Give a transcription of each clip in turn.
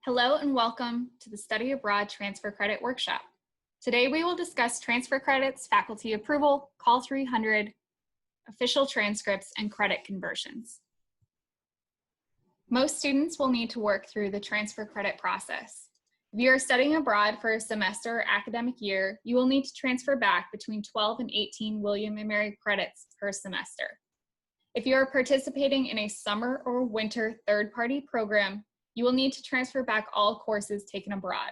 Hello and welcome to the Study Abroad Transfer Credit Workshop. Today we will discuss transfer credits, faculty approval, Call 300, official transcripts, and credit conversions. Most students will need to work through the transfer credit process. If you are studying abroad for a semester or academic year, you will need to transfer back between 12 and 18 William & Mary credits per semester. If you are participating in a summer or winter third-party program, you will need to transfer back all courses taken abroad.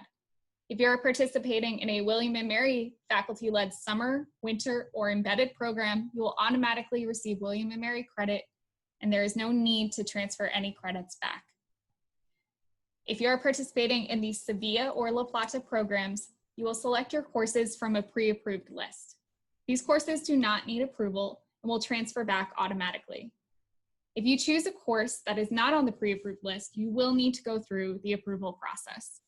If you are participating in a William & Mary faculty-led summer, winter, or embedded program, you will automatically receive William & Mary credit, and there is no need to transfer any credits back. If you are participating in the Sevilla or La Plata programs, you will select your courses from a pre-approved list. These courses do not need approval and will transfer back automatically. If you choose a course that is not on the pre-approved list, you will need to go through the approval process.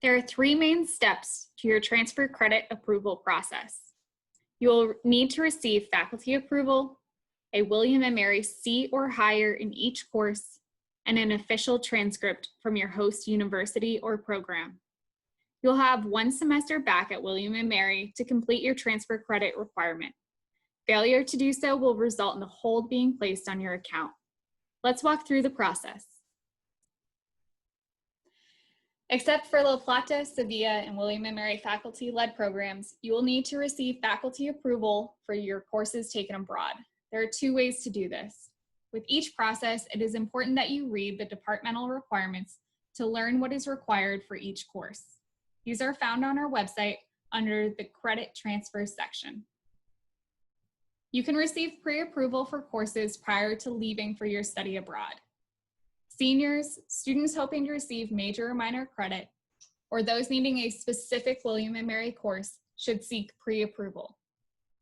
There are three main steps to your transfer credit approval process. You will need to receive faculty approval, a William & Mary C or higher in each course, and an official transcript from your host university or program. You'll have 1 semester back at William & Mary to complete your transfer credit requirement. Failure to do so will result in a hold being placed on your account. Let's walk through the process. Except for La Plata, Sevilla, and William & Mary faculty-led programs, you will need to receive faculty approval for your courses taken abroad. There are 2 ways to do this. With each process, it is important that you read the departmental requirements to learn what is required for each course. These are found on our website under the Credit Transfer section. You can receive pre-approval for courses prior to leaving for your study abroad. Seniors, students hoping to receive major or minor credit, or those needing a specific William & Mary course should seek pre-approval.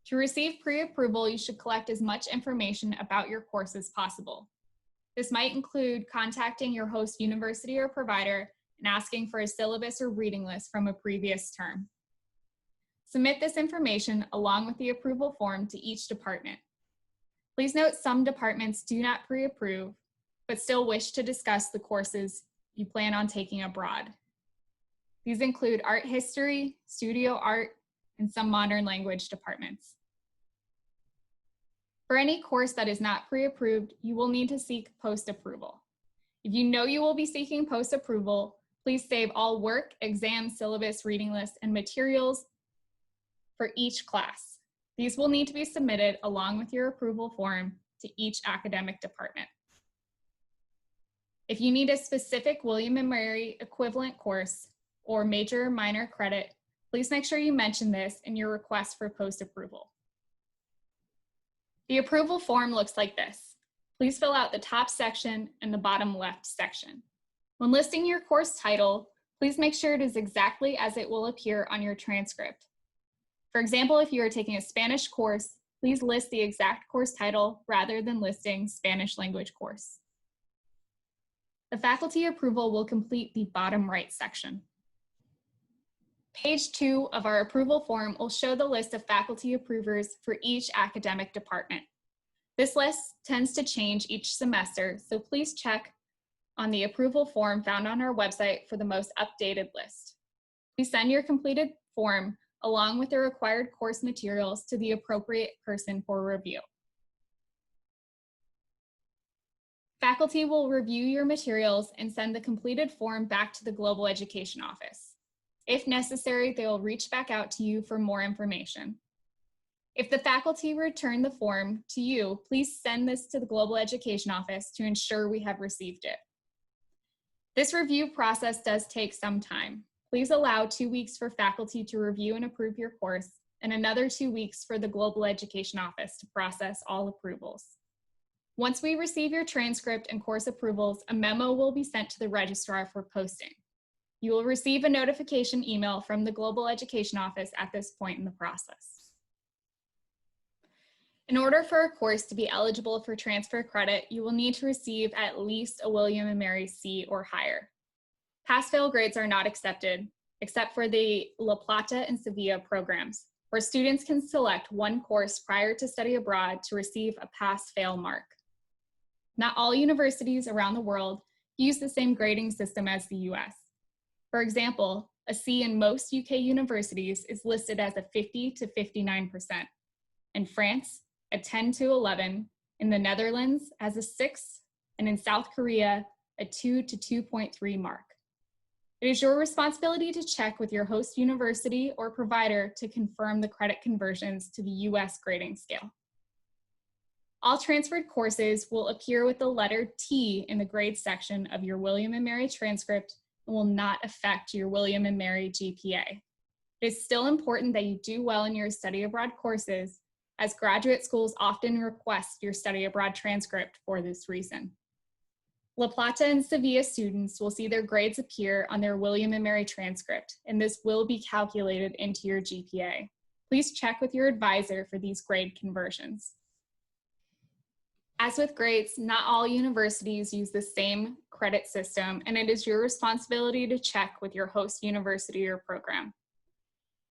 To receive pre-approval, you should collect as much information about your course as possible. This might include contacting your host university or provider and asking for a syllabus or reading list from a previous term. Submit this information along with the approval form to each department. Please note some departments do not pre-approve, but still wish to discuss the courses you plan on taking abroad. These include art history, studio art, and some modern language departments. For any course that is not pre-approved, you will need to seek post-approval. If you know you will be seeking post-approval, please save all work, exam, syllabus, reading lists, and materials for each class. These will need to be submitted along with your approval form to each academic department. If you need a specific William & Mary equivalent course or major or minor credit, please make sure you mention this in your request for post-approval. The approval form looks like this. Please fill out the top section and the bottom left section. When listing your course title, please make sure it is exactly as it will appear on your transcript. For example, if you are taking a Spanish course, please list the exact course title rather than listing Spanish language course. The faculty approval will complete the bottom right section. Page 2 of our approval form will show the list of faculty approvers for each academic department. This list tends to change each semester, so please check on the approval form found on our website for the most updated list. Please send your completed form along with the required course materials to the appropriate person for review. Faculty will review your materials and send the completed form back to the Global Education Office. If necessary, they will reach back out to you for more information. If the faculty return the form to you, please send this to the Global Education Office to ensure we have received it. This review process does take some time. Please allow 2 weeks for faculty to review and approve your course, and another 2 weeks for the Global Education Office to process all approvals. Once we receive your transcript and course approvals, a memo will be sent to the registrar for posting. You will receive a notification email from the Global Education Office at this point in the process. In order for a course to be eligible for transfer credit, you will need to receive at least a William & Mary C or higher. Pass-fail grades are not accepted, except for the La Plata and Sevilla programs, where students can select 1 course prior to study abroad to receive a pass-fail mark. Not all universities around the world use the same grading system as the US. For example, a C in most UK universities is listed as a 50 to 59%. In France, a 10 to 11, in the Netherlands as a 6, and in South Korea, a 2 to 2.3 mark. It is your responsibility to check with your host university or provider to confirm the credit conversions to the US grading scale. All transferred courses will appear with the letter T in the grade section of your William & Mary transcript and will not affect your William & Mary GPA. It is still important that you do well in your study abroad courses, as graduate schools often request your study abroad transcript for this reason. La Plata and Sevilla students will see their grades appear on their William & Mary transcript, and this will be calculated into your GPA. Please check with your advisor for these grade conversions. As with grades, not all universities use the same credit system, and it is your responsibility to check with your host university or program.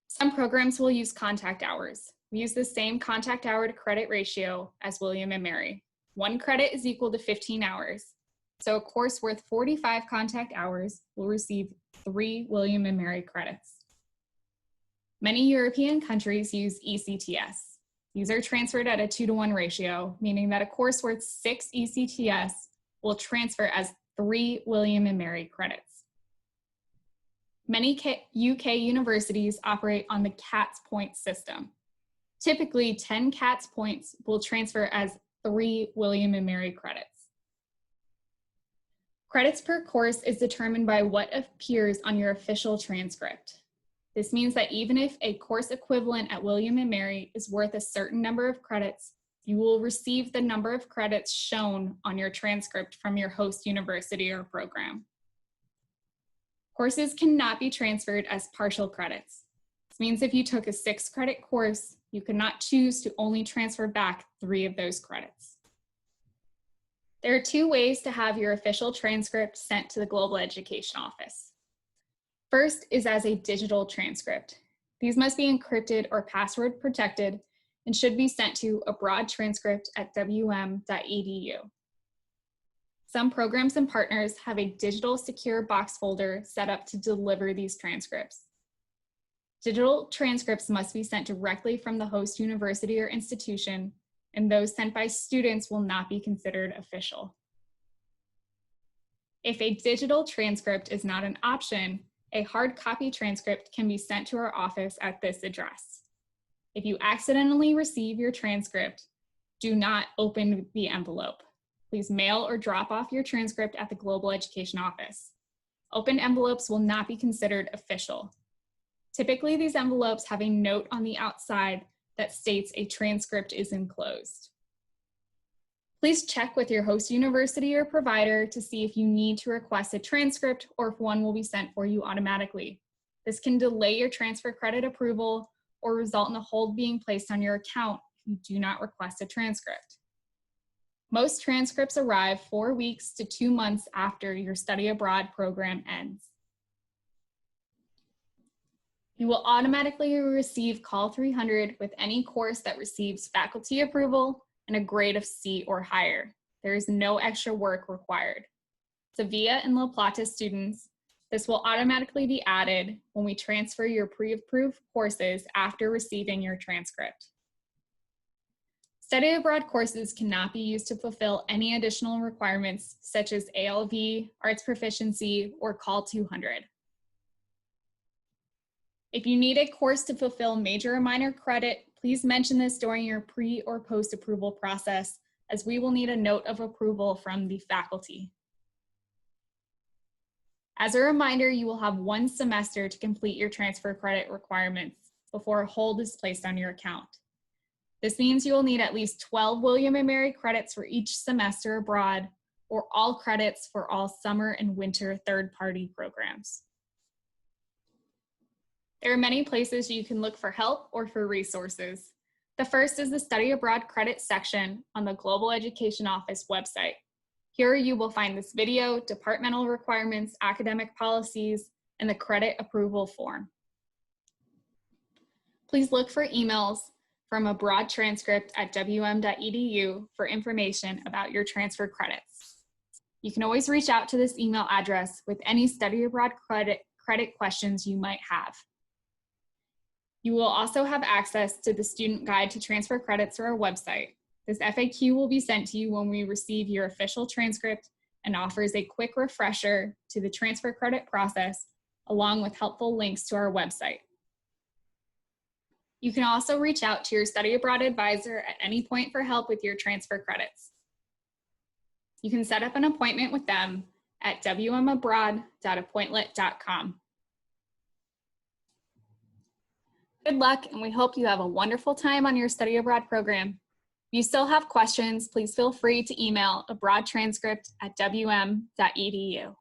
Some programs will use contact hours. We use the same contact hour to credit ratio as William & Mary. 1 credit is equal to 15 hours. So a course worth 45 contact hours will receive 3 William & Mary credits. Many European countries use ECTS. These are transferred at a 2-to-1 ratio, meaning that a course worth 6 ECTS will transfer as 3 William & Mary credits. Many UK universities operate on the CATS point system. Typically, 10 CATS points will transfer as 3 William & Mary credits. Credits per course is determined by what appears on your official transcript. This means that even if a course equivalent at William & Mary is worth a certain number of credits, you will receive the number of credits shown on your transcript from your host university or program. Courses cannot be transferred as partial credits. This means if you took a 6-credit course, you cannot choose to only transfer back 3 of those credits. There are 2 ways to have your official transcript sent to the Global Education Office. First is as a digital transcript. These must be encrypted or password protected and should be sent to abroadtranscript@wm.edu. Some programs and partners have a digital secure box folder set up to deliver these transcripts. Digital transcripts must be sent directly from the host university or institution, and those sent by students will not be considered official. If a digital transcript is not an option, a hard copy transcript can be sent to our office at this address. If you accidentally receive your transcript, do not open the envelope. Please mail or drop off your transcript at the Global Education Office. Open envelopes will not be considered official. Typically, these envelopes have a note on the outside that states a transcript is enclosed. Please check with your host university or provider to see if you need to request a transcript or if one will be sent for you automatically. This can delay your transfer credit approval or result in a hold being placed on your account if you do not request a transcript. Most transcripts arrive 4 weeks to 2 months after your study abroad program ends. You will automatically receive Call 300 with any course that receives faculty approval and a grade of C or higher. There is no extra work required. Sevilla and La Plata students, this will automatically be added when we transfer your pre-approved courses after receiving your transcript. Study abroad courses cannot be used to fulfill any additional requirements such as ALV, arts proficiency, or Call 200. If you need a course to fulfill major or minor credit, please mention this during your pre or post approval process, as we will need a note of approval from the faculty. As a reminder, you will have 1 semester to complete your transfer credit requirements before a hold is placed on your account. This means you will need at least 12 William & Mary credits for each semester abroad, or all credits for all summer and winter third-party programs. There are many places you can look for help or for resources. The first is the Study Abroad Credit section on the Global Education Office website. Here you will find this video, departmental requirements, academic policies, and the credit approval form. Please look for emails from a broad transcript at wm.edu for information about your transfer credits. You can always reach out to this email address with any study abroad credit questions you might have. You will also have access to the student guide to transfer credits through our website. This FAQ will be sent to you when we receive your official transcript and offers a quick refresher to the transfer credit process, along with helpful links to our website. You can also reach out to your study abroad advisor at any point for help with your transfer credits. You can set up an appointment with them at wmabroad.appointlet.com. Good luck, and we hope you have a wonderful time on your study abroad program. If you still have questions, please feel free to email abroadtranscript@wm.edu.